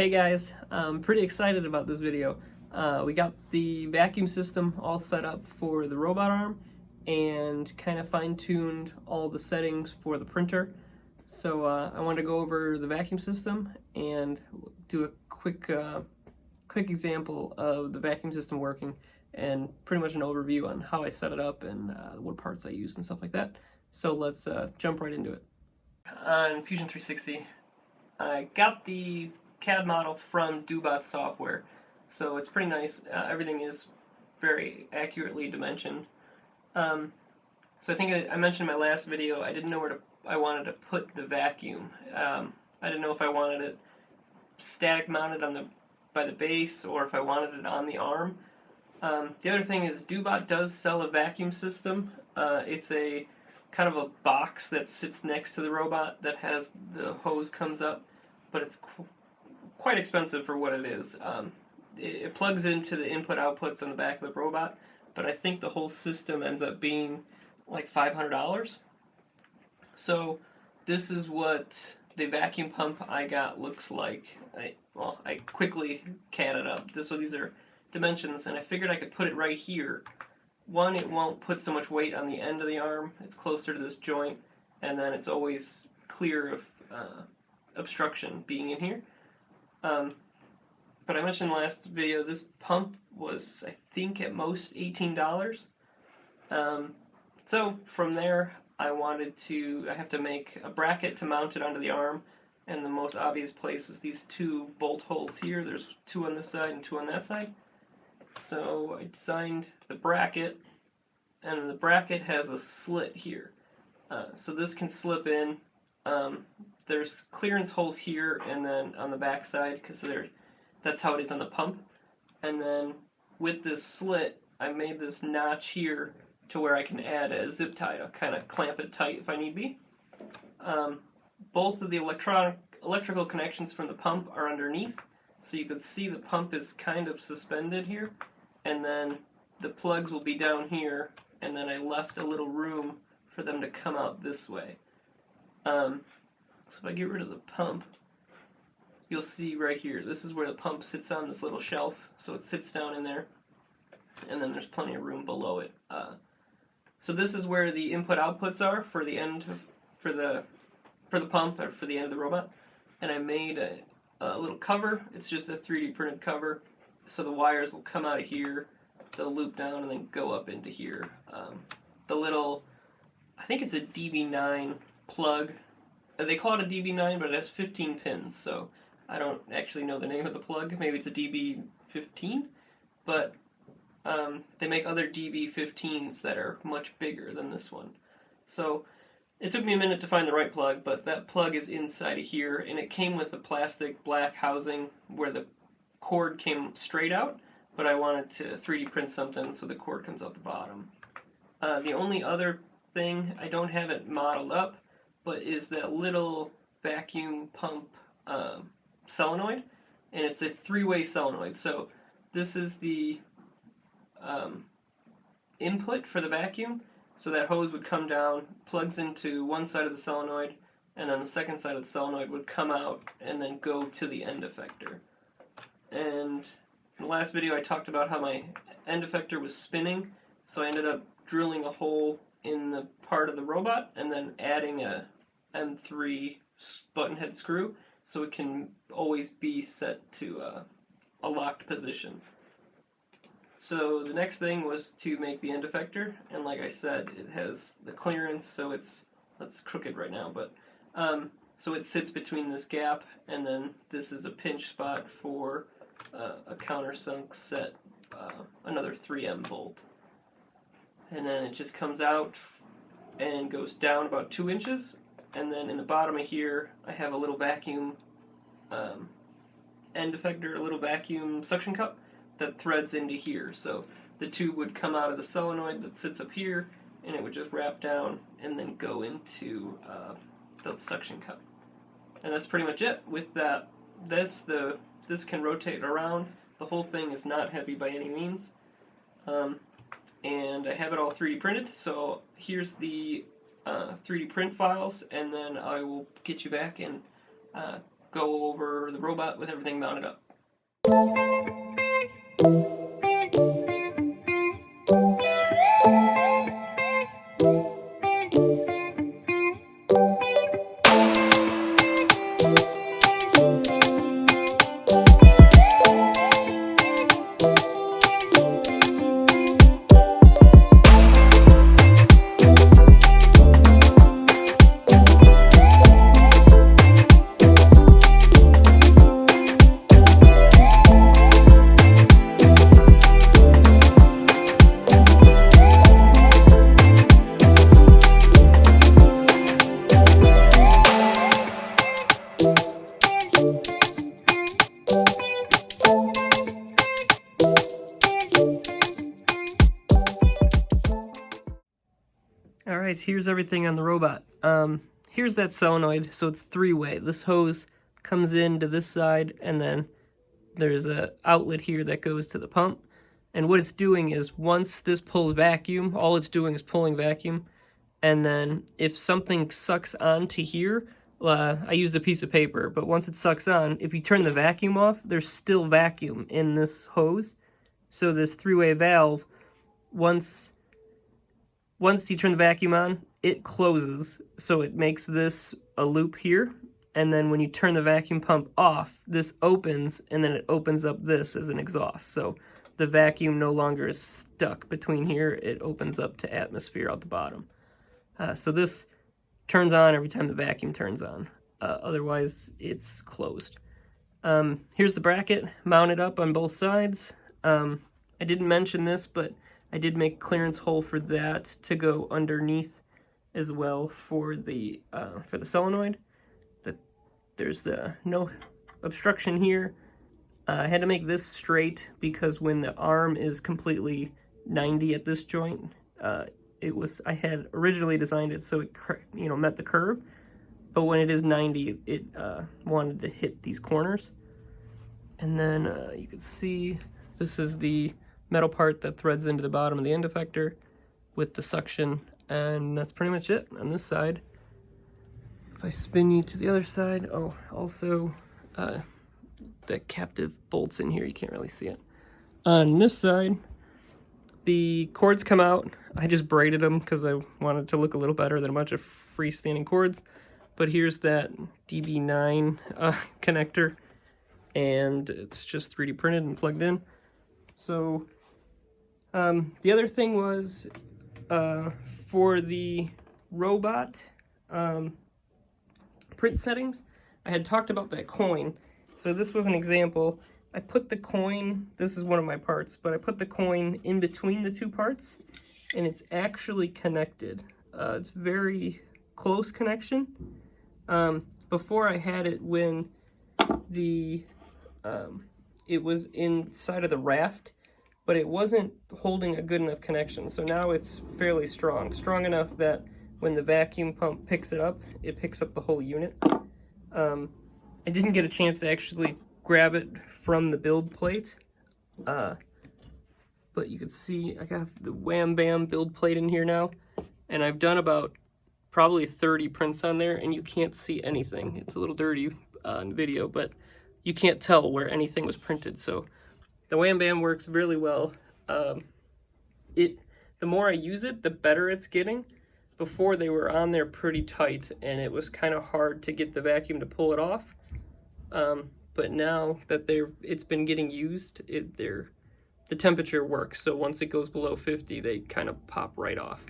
Hey guys, I'm pretty excited about this video. We got the vacuum system all set up for the robot arm and kind of fine-tuned all the settings for the printer. So I want to go over the vacuum system and do a quick example of the vacuum system working and pretty much an overview on how I set it up and what parts I use and stuff like that. So let's jump right into it. On Fusion 360, I got the CAD model from Dobot software, so it's pretty nice. Everything is very accurately dimensioned. So I think I mentioned in my last video I didn't know where I wanted to put the vacuum. I didn't know if I wanted it static mounted by the base or if I wanted it on the arm. The other thing is Dobot does sell a vacuum system. It's a kind of a box that sits next to the robot that has the hose comes up, but it's quite expensive for what it is. It plugs into the input-outputs on the back of the robot, but I think the whole system ends up being like $500. So this is what the vacuum pump I got looks like. I quickly CAD'd it up. These are dimensions, and I figured I could put it right here. One, it won't put so much weight on the end of the arm. It's closer to this joint, and then it's always clear of obstruction being in here. But I mentioned in the last video, this pump was, I think, at most $18. So from there, I have to make a bracket to mount it onto the arm, and the most obvious place is these two bolt holes here. There's two on this side and two on that side. So I designed the bracket, and the bracket has a slit here. So this can slip in. There's clearance holes here and then on the back side because that's how it is on the pump. And then with this slit, I made this notch here to where I can add a zip tie to kind of clamp it tight if I need be. Both of the electrical connections from the pump are underneath, so you can see the pump is kind of suspended here, and then the plugs will be down here, and then I left a little room for them to come out this way. So if I get rid of the pump, you'll see right here, this is where the pump sits on this little shelf, so it sits down in there, and then there's plenty of room below it. So this is where the input-outputs are for the end for the pump or for the end of the robot, and I made a little cover. It's just a 3D printed cover, so the wires will come out of here, they'll loop down and then go up into here. The little, I think it's a DB9 plug. They call it a DB9, but it has 15 pins, so I don't actually know the name of the plug. Maybe it's a DB15, but they make other DB15s that are much bigger than this one. So it took me a minute to find the right plug, but that plug is inside of here, and it came with a plastic black housing where the cord came straight out, but I wanted to 3D print something so the cord comes out the bottom. The only other thing, I don't have it modeled up, but is that little vacuum pump solenoid, and it's a three-way solenoid. So this is the input for the vacuum, so that hose would come down, plugs into one side of the solenoid, and then the second side of the solenoid would come out and then go to the end effector. And in the last video I talked about how my end effector was spinning, so I ended up drilling a hole in the part of the robot and then adding a M3 button head screw so it can always be set to a locked position. So the next thing was to make the end effector, and like I said, it has the clearance, so it's crooked right now, but so it sits between this gap, and then this is a pinch spot for a countersunk set, another 3M bolt. And then it just comes out and goes down about 2 inches, and then in the bottom of here I have a little vacuum end effector, a little vacuum suction cup that threads into here. So the tube would come out of the solenoid that sits up here, and it would just wrap down and then go into the suction cup. And that's pretty much it. With that, this can rotate around. The whole thing is not heavy by any means. And I have it all 3D printed, so here's the 3D print files, and then I will get you back and go over the robot with everything mounted up. Alright, here's everything on the robot. Here's that solenoid, so it's three-way. This hose comes into this side, and then there's an outlet here that goes to the pump. And what it's doing is, once this pulls vacuum, all it's doing is pulling vacuum. And then if something sucks onto here, I used a piece of paper, but once it sucks on, if you turn the vacuum off, there's still vacuum in this hose. So this three-way valve, once you turn the vacuum on, it closes, so it makes this a loop here, and then when you turn the vacuum pump off, this opens, and then it opens up this as an exhaust. So the vacuum no longer is stuck between here, it opens up to atmosphere out the bottom. So this turns on every time the vacuum turns on, otherwise it's closed. Here's the bracket mounted up on both sides. I didn't mention this, but I did make a clearance hole for that to go underneath as well for the solenoid. There's no obstruction here. I had to make this straight because when the arm is completely 90 at this joint, I had originally designed it so it met the curve, but when it is 90, it wanted to hit these corners. And then you can see this is the metal part that threads into the bottom of the end effector with the suction, and that's pretty much it on this side. If I spin you to the other side, oh, also the captive bolts in here, you can't really see it. On this side, the cords come out. I just braided them because I wanted to look a little better than a bunch of freestanding cords. But here's that DB9 connector, and it's just 3D printed and plugged in. So the other thing was for the robot print settings, I had talked about that coin. So this was an example. I put the coin, this is one of my parts, but I put the coin in between the two parts, and it's actually connected. It's very close connection. Before I had it when it was inside of the raft, but it wasn't holding a good enough connection. So now it's fairly strong enough that when the vacuum pump picks it up the whole unit. I didn't get a chance to actually grab it from the build plate, but you can see I got the Wham Bam build plate in here now, and I've done about probably 30 prints on there, and you can't see anything. It's a little dirty in the video, but you can't tell where anything was printed. So the Wham Bam works really well. The more I use it, the better it's getting. Before, they were on there pretty tight, and it was kind of hard to get the vacuum to pull it off. But now that it's been getting used, the temperature works. So once it goes below 50, they kind of pop right off.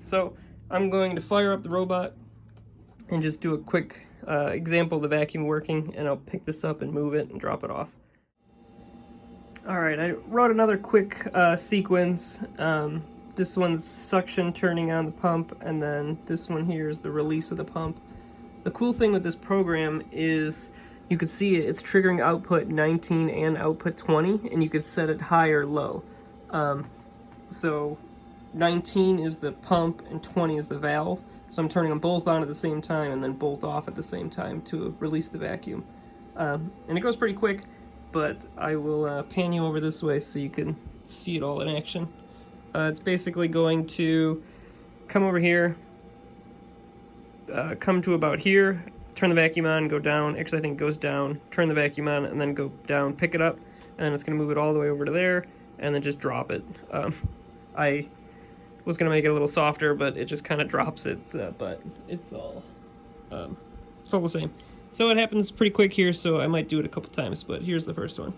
So I'm going to fire up the robot and just do a quick example of the vacuum working, and I'll pick this up and move it and drop it off. Alright, I wrote another quick sequence. This one's suction turning on the pump, and then this one here is the release of the pump. The cool thing with this program is you can see it's triggering output 19 and output 20, and you could set it high or low. So 19 is the pump and 20 is the valve. So I'm turning them both on at the same time and then both off at the same time to release the vacuum. And it goes pretty quick, but I will pan you over this way so you can see it all in action. It's basically going to come over here, come to about here, turn the vacuum on, go down. Actually, I think it goes down. Turn the vacuum on, and then go down, pick it up, and then it's going to move it all the way over to there, and then just drop it. I was going to make it a little softer, but it just kind of drops it, but it's all the same. So it happens pretty quick here, so I might do it a couple times, but here's the first one.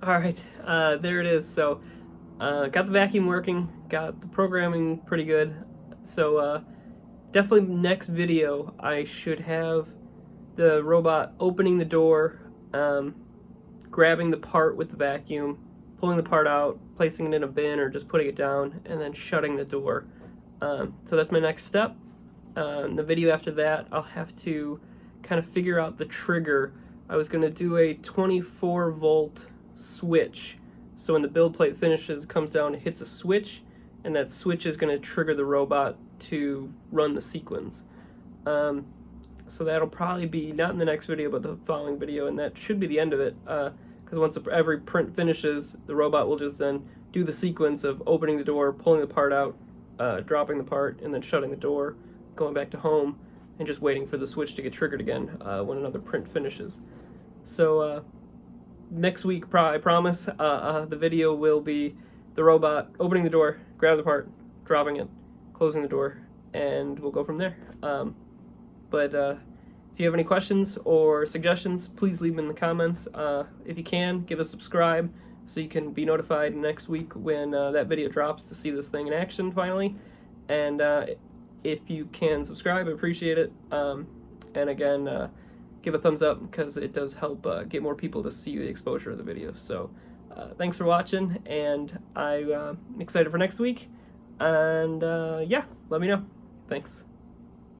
Alright, there it is. So, got the vacuum working, got the programming pretty good. So, definitely next video, I should have the robot opening the door, grabbing the part with the vacuum, pulling the part out, placing it in a bin or just putting it down, and then shutting the door. So that's my next step. In the video after that, I'll have to kind of figure out the trigger. I was going to do a 24 volt switch, so when the build plate finishes, it comes down, it hits a switch, and that switch is going to trigger the robot to run the sequence. So that'll probably be not in the next video but the following video, and that should be the end of it, because once every print finishes, the robot will just then do the sequence of opening the door, pulling the part out, dropping the part, and then shutting the door, going back to home, and just waiting for the switch to get triggered again when another print finishes. So next week, I promise, the video will be the robot opening the door, grab the part, dropping it, closing the door, and we'll go from there. But if you have any questions or suggestions, please leave them in the comments. If you can, give a subscribe so you can be notified next week when that video drops to see this thing in action finally. And if you can subscribe, I appreciate it. And again, give a thumbs up because it does help get more people to see the exposure of the video. So thanks for watching, and I'm excited for next week. And yeah, let me know. Thanks.